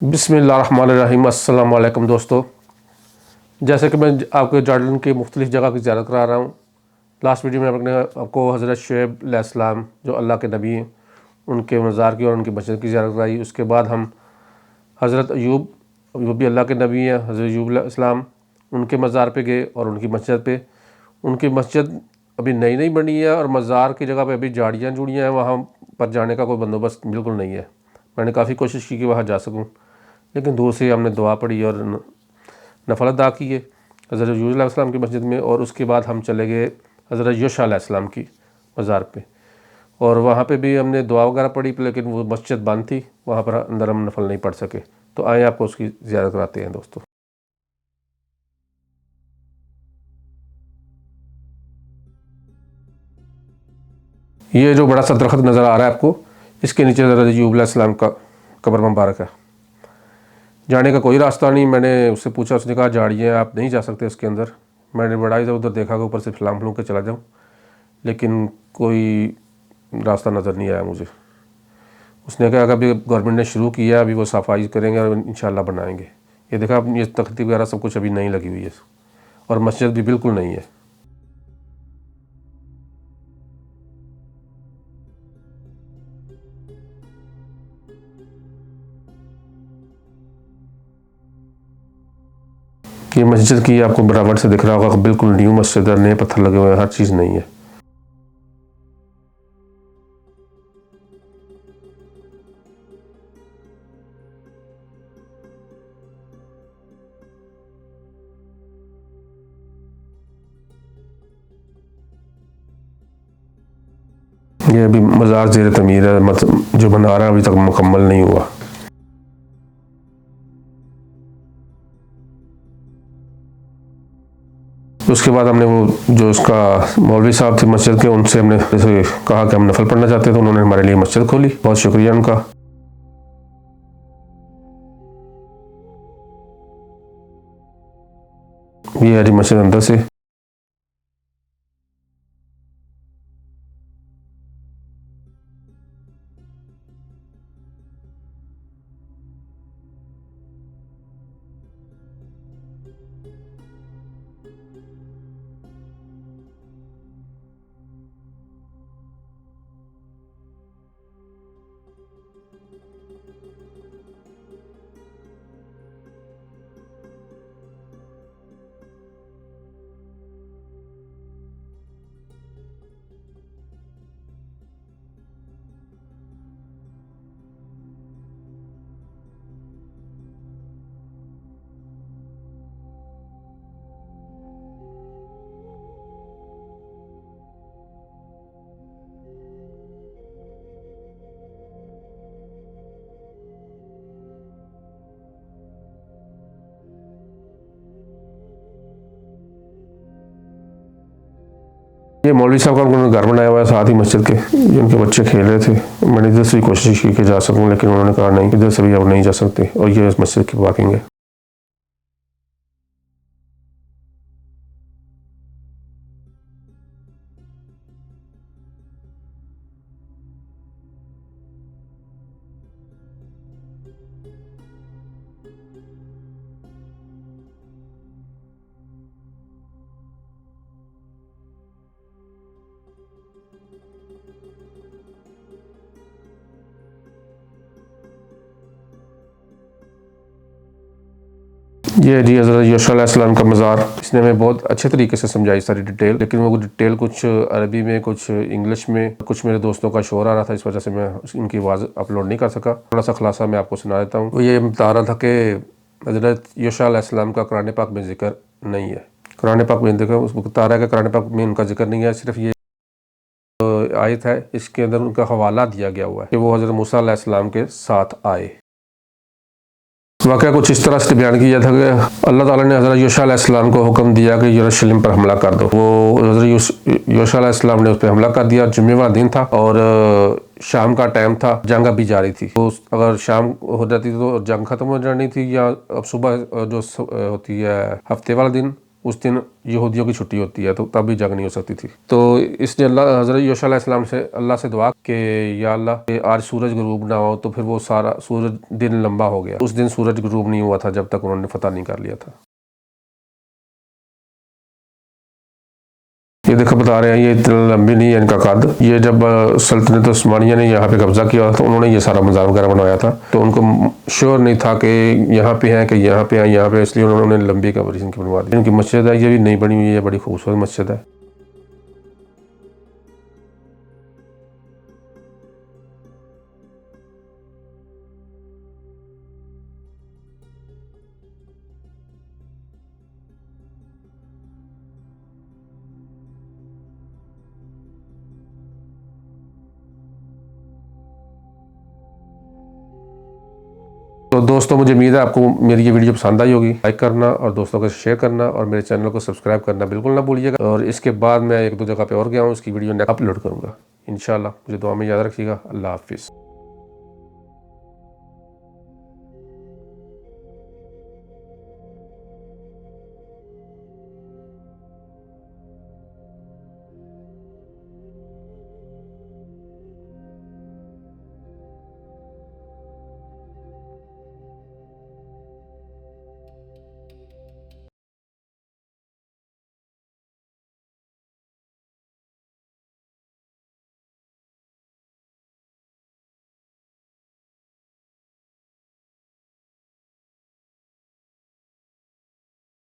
बिस्मिल्लाहिर्रहमानिर्रहीम। अस्सलाम वालेकुम दोस्तों, जैसे कि मैं आपको जॉर्डन की मुख्तलिफ़ जगह की ज़ियारत करा रहा हूँ। लास्ट वीडियो में आपने आपको हज़रत शुएब अलैहिस्सलाम जो अल्लाह के नबी हैं उनके मज़ार की और उनकी मस्जिद की ज़ियारत कराई। उसके बाद हम हज़रत अयूब, वो भी अल्लाह के नबी हैं, हज़रत अयूब अलैहिस्सलाम, उनके मज़ार पे गए और उनकी मस्जिद पे। उनकी मस्जिद अभी नई नई बनी है और मज़ार की जगह पे अभी झाड़ियाँ जुड़ियाँ हैं, वहाँ पर जाने का कोई बंदोबस्त बिल्कुल नहीं है। मैंने काफ़ी कोशिश की कि वहाँ जा सकूँ, लेकिन दूर से हमने दुआ पढ़ी और नफल अदा किए हज़रत यूसुफ अलैहिस्सलाम की मस्जिद में। और उसके बाद हम चले गए हज़रत यूशा अलैहिस्सलाम की मज़ार पे, और वहाँ पे भी हमने दुआ वगैरह पढ़ी, लेकिन वो मस्जिद बंद थी, वहाँ पर अंदर हम नफल नहीं पढ़ सके। तो आए आपको उसकी ज़ियारत कराते हैं दोस्तों। ये जो बड़ा सा दरख्त नज़र आ रहा है आपको, इसके नीचे हज़रत अय्यूब अलैहिस्सलाम का कब्र मुबारक है। जाने का कोई रास्ता नहीं। मैंने उससे पूछा, उसने कहा झाड़ियाँ, आप नहीं जा सकते उसके अंदर। मैंने बड़ा इधर उधर देखा कि ऊपर से फिलाम फलूम के चला जाऊँ, लेकिन कोई रास्ता नज़र नहीं आया मुझे। उसने कहा कि अभी गवर्नमेंट ने शुरू किया, अभी वो सफाई करेंगे और इंशाल्लाह बनाएंगे। ये देखा, ये तख्ती वगैरह सब कुछ अभी नहीं लगी हुई है और मस्जिद भी बिल्कुल नहीं है। ये मस्जिद की आपको बनावट से दिख रहा होगा, बिल्कुल न्यू मस्जिद है, नए पत्थर लगे हुए हैं, हर चीज़ नहीं है। ये अभी मज़ार ज़ेर तमीर है, मतलब जो बना रहा है अभी तक मुकम्मल नहीं हुआ। उसके बाद हमने वो जो उसका मौलवी साहब थे मस्जिद के, उनसे हमने कहा कि हम नफल पढ़ना चाहते थे, तो उन्होंने हमारे लिए मस्जिद खोली। बहुत शुक्रिया उनका। ये है जी मस्जिद अंदर से। ये मौलवी साहब का उन्होंने घर बनाया हुआ है साथ ही मस्जिद के, जिनके बच्चे खेल रहे थे। मैंने इधर से भी कोशिश की कि जा सकूं, लेकिन उन्होंने कहा नहीं, इधर से भी अब नहीं जा सकते। और ये मस्जिद की पार्किंग है। ये जी हज़रत यूशा अलैहिस्सलाम का मज़ार। इसने हमें बहुत अच्छे तरीके से समझाई सारी डिटेल, लेकिन वो डिटेल कुछ अरबी में, कुछ इंग्लिश में, कुछ मेरे दोस्तों का शोर आ रहा था, इस वजह से मैं इनकी आवाज़ अपलोड नहीं कर सका। थोड़ा सा खुलासा मैं आपको सुना देता हूँ। तो ये बता रहा था कि हज़रत यूशा अलैहिस्सलाम का कुरान पाक में ज़िक्र नहीं है। कुरान पाक में देखो, उसको बता रहा है कि कुरान पाक में उनका जिक्र नहीं है। सिर्फ ये आयत है, इसके अंदर उनका हवाला दिया गया हुआ है कि वो हज़रत मूसा अलैहिस्सलाम के साथ आए। वाक़या कुछ इस तरह से बयान किया था कि अल्लाह ताला ने हज़रत यूशा अलैहिस्सलाम को हुक्म दिया कि यरूशलेम पर हमला कर दो। वो हज़रत यूशा अलैहिस्सलाम ने उस पर हमला कर दिया। जुम्मे वाला दिन था और शाम का टाइम था, जंग अभी जारी थी। तो अगर शाम हो जाती तो जंग ख़त्म हो जानी थी, या अब सुबह जो होती है हफ्ते वाला दिन, उस दिन यहूदियों की छुट्टी होती है, तो तब भी जंग नहीं हो सकती थी। तो इसलिए अल्लाह हज़रत यूशा अलैहिस्सलाम से अल्लाह से दुआ कि या अल्लाह कि आज सूरज गुरूब ना हो। तो फिर वो सारा सूरज दिन लंबा हो गया। उस दिन सूरज गुरूब नहीं हुआ था जब तक उन्होंने फतह नहीं कर लिया था। ये देखो बता रहे हैं, ये इतना लंबी नहीं है इनका कद। ये जब सल्तनत उस्मानिया ने यहाँ पे कब्जा किया तो उन्होंने ये सारा मज़ार वगैरह बनवाया था। तो उनको श्योर नहीं था कि यहाँ पे हैं कि यहाँ पे हैं, यहाँ पे, इसलिए उन्होंने लंबी कब्र इनकी बनवा दी। इनकी मस्जिद है, ये भी नई बनी हुई है, बड़ी खूबसूरत मस्जिद है। तो दोस्तों, मुझे उम्मीद है आपको मेरी ये वीडियो पसंद आई होगी। लाइक करना और दोस्तों को शेयर करना और मेरे चैनल को सब्सक्राइब करना बिल्कुल ना भूलिएगा। और इसके बाद मैं एक दो जगह पे और गया हूँ, उसकी वीडियो अपलोड करूँगा इंशाल्लाह। मुझे दुआ में याद रखिएगा। अल्लाह हाफिज़।